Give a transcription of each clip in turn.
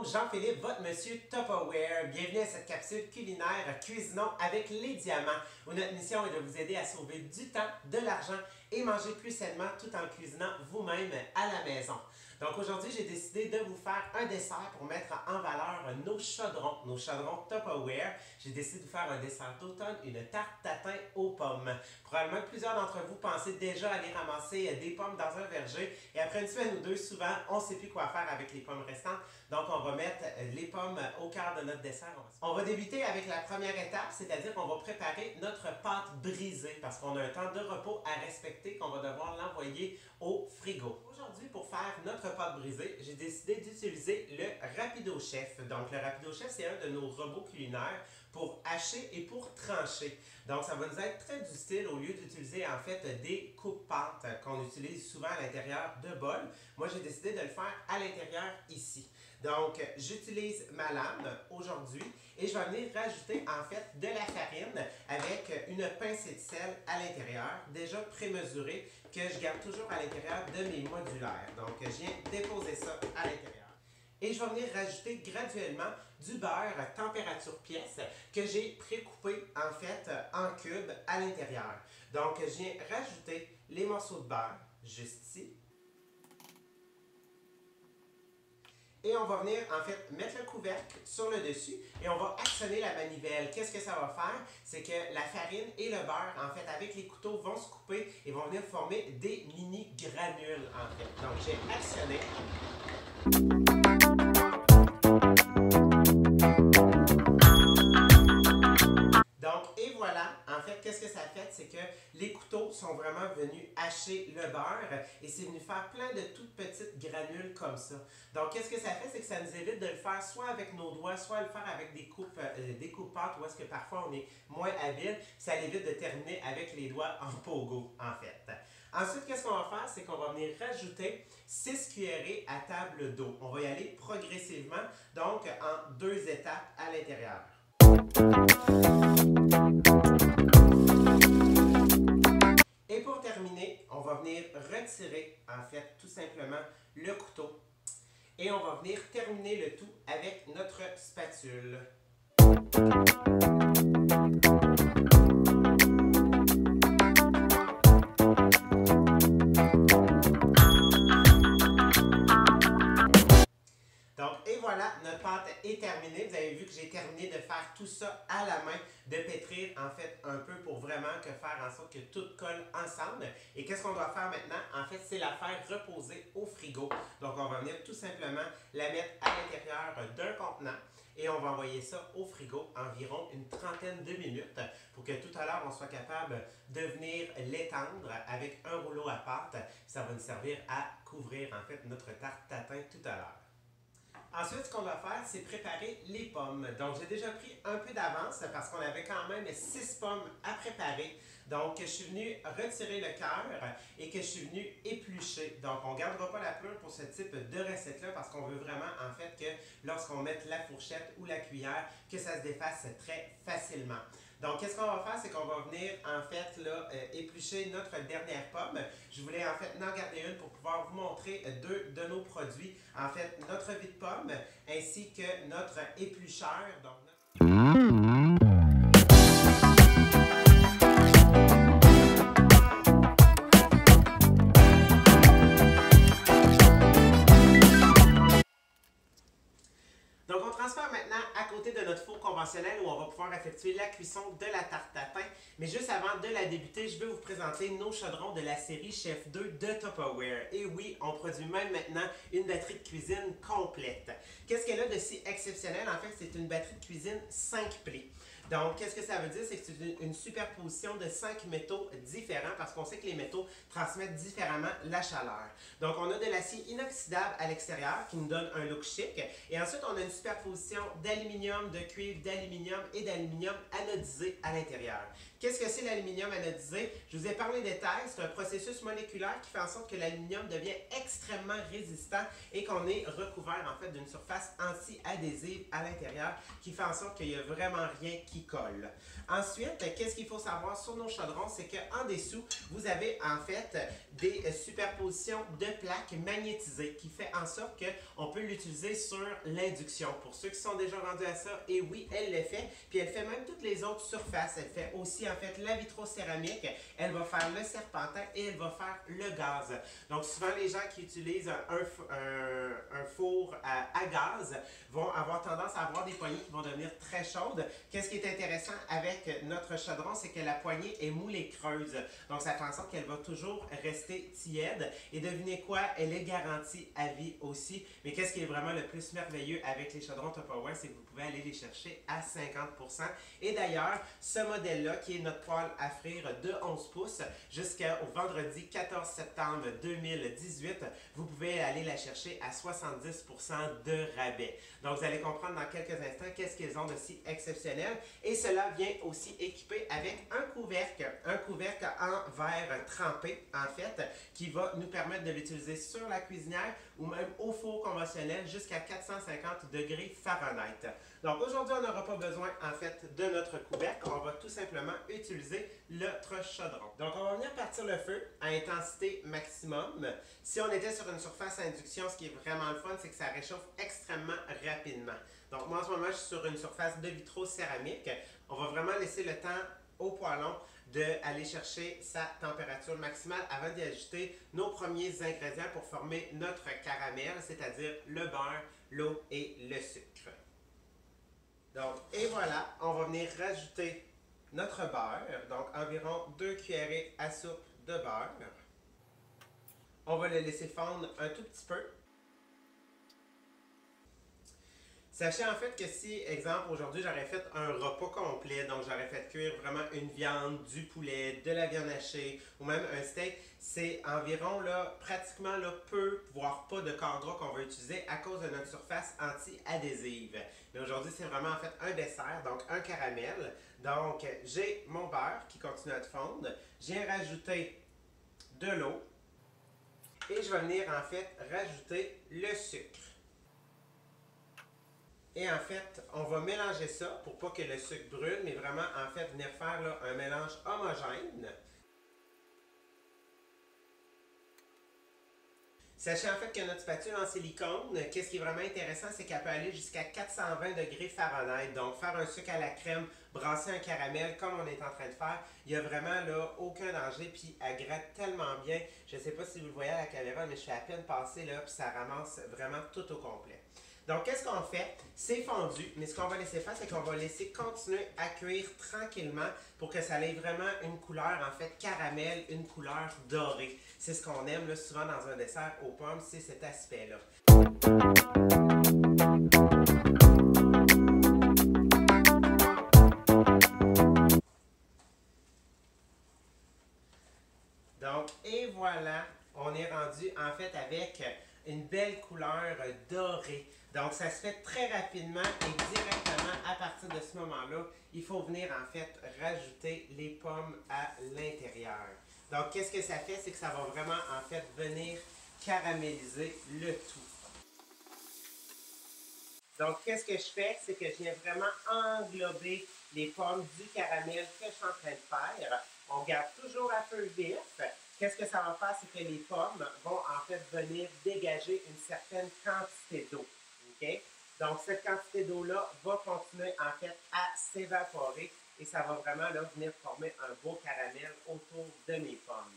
monde, Jean-Philippe, votre monsieur Tupperware. Bienvenue à cette capsule culinaire Cuisinons avec les diamants, où notre mission est de vous aider à sauver du temps, de l'argent et manger plus sainement tout en cuisinant vous-même à la maison. Donc aujourd'hui, j'ai décidé de vous faire un dessert pour mettre en valeur nos chaudrons Tupperware. J'ai décidé de vous faire un dessert d'automne, une tarte tatin aux pommes. Probablement que plusieurs d'entre vous pensez déjà aller ramasser des pommes dans un verger et après une semaine ou deux, souvent, on ne sait plus quoi faire avec les pommes restantes. Donc on va mettre les pommes au cœur de notre dessert. On va débuter avec la première étape, c'est-à-dire qu'on va préparer notre pâte brisée parce qu'on a un temps de repos à respecter, qu'on va devoir l'envoyer au frigo. Aujourd'hui, pour faire notre pâte brisée, j'ai décidé d'utiliser le Rapido Chef. Donc le Rapido Chef, c'est un de nos robots culinaires pour hacher et pour trancher. Donc ça va nous être très utile au lieu d'utiliser en fait des coupe-pâtes qu'on utilise souvent à l'intérieur de bols. Moi, j'ai décidé de le faire à l'intérieur ici. Donc, j'utilise ma lame aujourd'hui et je vais venir rajouter en fait de la farine avec une pincée de sel à l'intérieur, déjà prémesurée, que je garde toujours à l'intérieur de mes modulaires. Donc, je viens déposer ça à l'intérieur. Et je vais venir rajouter graduellement du beurre température pièce que j'ai précoupé en fait en cubes à l'intérieur. Donc, je viens rajouter les morceaux de beurre juste ici. Et on va venir en fait mettre le couvercle sur le dessus et on va actionner la manivelle. Qu'est-ce que ça va faire? C'est que la farine et le beurre, en fait, avec les couteaux, vont se couper et vont venir former des mini granules en fait. Donc j'ai actionné. Qu'est-ce que ça a fait? C'est que les couteaux sont vraiment venus hacher le beurre et c'est venu faire plein de toutes petites granules comme ça. Donc, qu'est-ce que ça fait? C'est que ça nous évite de le faire soit avec nos doigts, soit le faire avec des coupe-pâtes où est-ce que parfois on est moins habile. Ça l'évite de terminer avec les doigts en pogo, en fait. Ensuite, qu'est-ce qu'on va faire? C'est qu'on va venir rajouter 6 cuillerées à table d'eau. On va y aller progressivement, donc en 2 étapes à l'intérieur. Et pour terminer, on va venir retirer en fait tout simplement le couteau et on va venir terminer le tout avec notre spatule. Voilà, notre pâte est terminée. Vous avez vu que j'ai terminé de faire tout ça à la main, de pétrir en fait un peu pour vraiment faire en sorte que tout colle ensemble. Et qu'est-ce qu'on doit faire maintenant? En fait, c'est la faire reposer au frigo. Donc, on va venir tout simplement la mettre à l'intérieur d'un contenant et on va envoyer ça au frigo environ une trentaine de minutes pour que tout à l'heure, on soit capable de venir l'étendre avec un rouleau à pâte. Ça va nous servir à couvrir en fait notre tarte tatin tout à l'heure. Ensuite, ce qu'on va faire, c'est préparer les pommes. Donc, j'ai déjà pris un peu d'avance parce qu'on avait quand même 6 pommes à préparer. Donc, je suis venu retirer le cœur et que je suis venu éplucher. Donc, on ne gardera pas la pleure pour ce type de recette-là parce qu'on veut vraiment, en fait, que lorsqu'on mette la fourchette ou la cuillère, que ça se défasse très facilement. Donc, qu'est-ce qu'on va faire? C'est qu'on va venir, en fait, là, éplucher notre dernière pomme. Je voulais, en fait, en garder une pour pouvoir vous montrer 2 de nos produits. En fait, notre vie de pomme ainsi que notre éplucheur. Donc, on transfère maintenant à côté de notre four conventionnel où on va pouvoir effectuer la cuisson de la tarte tatin. Mais juste avant de la débuter, je vais vous présenter nos chaudrons de la série Chef 2 de Tupperware. Et oui, on produit même maintenant une batterie de cuisine complète. Qu'est-ce qu'elle a de si exceptionnel? En fait, c'est une batterie de cuisine 5 plis. Donc, qu'est-ce que ça veut dire? C'est que c'est une superposition de 5 métaux différents parce qu'on sait que les métaux transmettent différemment la chaleur. Donc, on a de l'acier inoxydable à l'extérieur qui nous donne un look chic. Et ensuite, on a une superposition d'aluminium, de cuivre, d'aluminium et d'aluminium anodisé à l'intérieur. Qu'est-ce que c'est l'aluminium anodisé? Je vous ai parlé des tailles. C'est un processus moléculaire qui fait en sorte que l'aluminium devient extrêmement résistant et qu'on est recouvert en fait d'une surface anti-adhésive à l'intérieur qui fait en sorte qu'il n'y a vraiment rien qui colle. Ensuite, qu'est-ce qu'il faut savoir sur nos chaudrons? C'est qu'en dessous, vous avez en fait des superpositions de plaques magnétisées qui fait en sorte qu'on peut l'utiliser sur l'induction. Pour ceux qui sont déjà rendus à ça, et oui, elle le fait. Puis elle fait même toutes les autres surfaces. Elle fait aussi en fait la vitrocéramique, elle va faire le serpentin et elle va faire le gaz. Donc souvent les gens qui utilisent un four à gaz vont avoir tendance à avoir des poignées qui vont devenir très chaudes. Qu'est-ce qui est intéressant avec notre chaudron, c'est que la poignée est moule et creuse. Donc ça fait en sorte qu'elle va toujours rester tiède. Et devinez quoi, elle est garantie à vie aussi. Mais qu'est-ce qui est vraiment le plus merveilleux avec les chaudrons Tupperware, c'est que vous pouvez aller les chercher à 50%. Et d'ailleurs, ce modèle-là, qui est notre poêle à frire de 11 pouces, jusqu'au vendredi 14 septembre 2018, vous pouvez aller la chercher à 70% de rabais. Donc, vous allez comprendre dans quelques instants qu'est-ce qu'ils ont de si exceptionnel. Et cela vient aussi équipé avec un couvercle en verre trempé, en fait, qui va nous permettre de l'utiliser sur la cuisinière ou même au four conventionnel jusqu'à 450 degrés Fahrenheit. Donc aujourd'hui, on n'aura pas besoin en fait de notre couvercle, on va tout simplement utiliser notre chaudron. Donc on va venir partir le feu à intensité maximum. Si on était sur une surface à induction, ce qui est vraiment le fun, c'est que ça réchauffe extrêmement rapidement. Donc moi en ce moment, je suis sur une surface de vitrocéramique. On va vraiment laisser le temps au poêlon d'aller chercher sa température maximale avant d'y ajouter nos premiers ingrédients pour former notre caramel, c'est-à-dire le beurre, l'eau et le sucre. Donc, et voilà, on va venir rajouter notre beurre, donc environ 2 cuillerées à soupe de beurre. On va le laisser fondre un tout petit peu. Sachez en fait que si, exemple, aujourd'hui j'aurais fait un repas complet, donc j'aurais fait cuire vraiment une viande, du poulet, de la viande hachée ou même un steak, c'est environ là, pratiquement là, peu, voire pas de corps gras qu'on va utiliser à cause de notre surface anti-adhésive. Mais aujourd'hui, c'est vraiment en fait un dessert, donc un caramel. Donc, j'ai mon beurre qui continue à fondre. J'ai rajouté de l'eau et je vais venir en fait rajouter le sucre. Et en fait, on va mélanger ça pour pas que le sucre brûle, mais vraiment en fait venir faire là, un mélange homogène. Sachez en fait que notre spatule en silicone, qu'est-ce qui est vraiment intéressant, c'est qu'elle peut aller jusqu'à 420 degrés Fahrenheit. Donc faire un sucre à la crème, brasser un caramel comme on est en train de faire, il n'y a vraiment là aucun danger, puis elle gratte tellement bien. Je ne sais pas si vous le voyez à la caméra, mais je suis à peine passé là, puis ça ramasse vraiment tout au complet. Donc, qu'est-ce qu'on fait? C'est fondu, mais ce qu'on va laisser faire, c'est qu'on va laisser continuer à cuire tranquillement pour que ça ait vraiment une couleur, en fait, caramel, une couleur dorée. C'est ce qu'on aime là, souvent dans un dessert aux pommes, c'est cet aspect-là. Donc, et voilà, on est rendu, en fait, avec une belle couleur dorée. Donc, ça se fait très rapidement et directement à partir de ce moment-là, il faut venir en fait rajouter les pommes à l'intérieur. Donc, qu'est-ce que ça fait? C'est que ça va vraiment en fait venir caraméliser le tout. Donc, qu'est-ce que je fais? C'est que je viens vraiment englober les pommes du caramel que je suis en train de faire. On garde toujours à feu vif. Qu'est-ce que ça va faire? C'est que les pommes vont en fait venir dégager une certaine quantité d'eau. Okay? Donc, cette quantité d'eau-là va continuer en fait à s'évaporer et ça va vraiment là, venir former un beau caramel autour de mes pommes.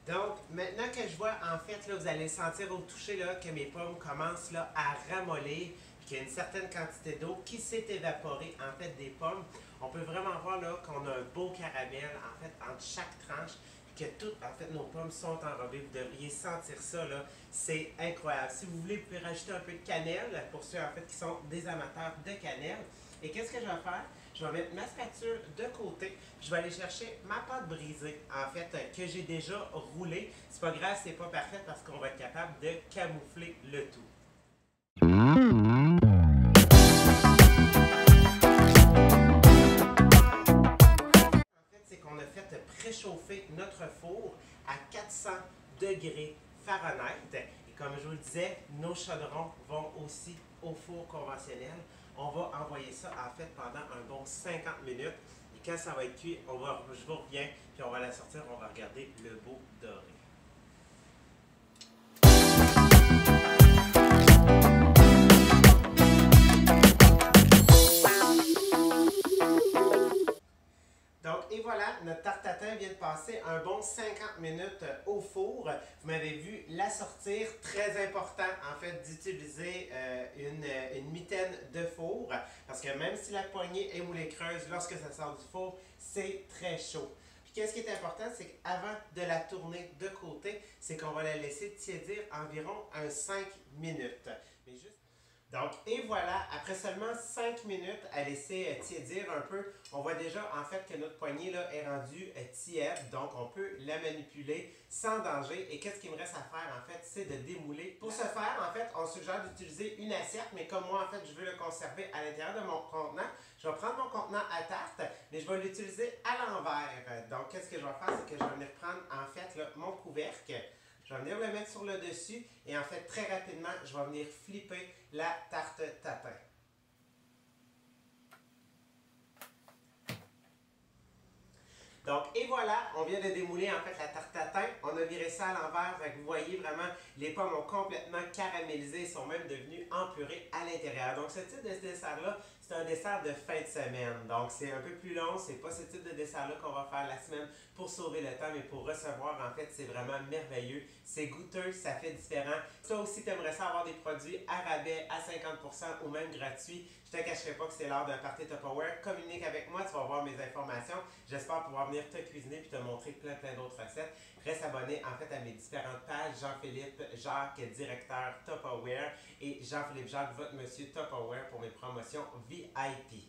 Donc, maintenant que je vois en fait, là, vous allez sentir au toucher là, que mes pommes commencent là, à ramollir, puis qu'il y a une certaine quantité d'eau qui s'est évaporée en fait des pommes. On peut vraiment voir là qu'on a un beau caramel en fait entre chaque tranche. Que toutes en fait nos pommes sont enrobées, vous devriez sentir ça là, c'est incroyable. Si vous voulez, vous pouvez rajouter un peu de cannelle pour ceux en fait qui sont des amateurs de cannelle. Et qu'est-ce que je vais faire? Je vais mettre ma spatule de côté, je vais aller chercher ma pâte brisée en fait que j'ai déjà roulée. C'est pas grave, c'est pas parfait parce qu'on va être capable de camoufler le tout. préchauffer notre four à 400 degrés Fahrenheit. Et comme je vous le disais, nos chaudrons vont aussi au four conventionnel. On va envoyer ça en fait pendant un bon 50 minutes. Et quand ça va être cuit, je vous reviens, puis on va la sortir, on va regarder le beau doré. Donc, et voilà, notre tarte tatin vient de passer un bon 50 minutes au four. Vous m'avez vu la sortir. Très important, en fait, d'utiliser une mitaine de four. Parce que même si la poignée est moulée creuse, lorsque ça sort du four, c'est très chaud. Puis, qu'est-ce qui est important, c'est qu'avant de la tourner de côté, c'est qu'on va la laisser tiédir environ 5 minutes. Mais juste... Donc, et voilà, après seulement 5 minutes à laisser tiédir un peu, on voit déjà en fait que notre poignée là, est rendue tiède, donc on peut la manipuler sans danger. Et qu'est-ce qu'il me reste à faire en fait, c'est de démouler. Pour ce faire, en fait, on suggère d'utiliser une assiette, mais comme moi en fait, je veux le conserver à l'intérieur de mon contenant, je vais prendre mon contenant à tarte, mais je vais l'utiliser à l'envers. Donc, qu'est-ce que je vais faire, c'est que je vais venir prendre en fait là, mon couvercle. Je vais venir le mettre sur le dessus et en fait, très rapidement, je vais venir flipper la tarte tatin. Donc, et voilà, on vient de démouler en fait la tarte tatin. On a viré ça à l'envers. Vous voyez vraiment, les pommes ont complètement caramélisé et sont même devenues empurées à l'intérieur. Donc, ce type de dessert-là, c'est un dessert de fin de semaine. Donc, c'est un peu plus long. C'est pas ce type de dessert-là qu'on va faire la semaine pour sauver le temps, mais pour recevoir, en fait, c'est vraiment merveilleux. C'est goûteux, ça fait différent. Toi aussi, tu aimerais ça avoir des produits à rabais, à 50% ou même gratuits. Je ne te cacherai pas que c'est l'heure d'un party Tupperware. Communique avec moi, tu vas voir mes informations. J'espère pouvoir venir te cuisiner et te montrer plein d'autres recettes. Reste abonné en fait à mes différentes pages. Jean-Philippe Jacques, directeur Tupperware, et Jean-Philippe Jacques, votre monsieur Tupperware pour mes promotions VIP.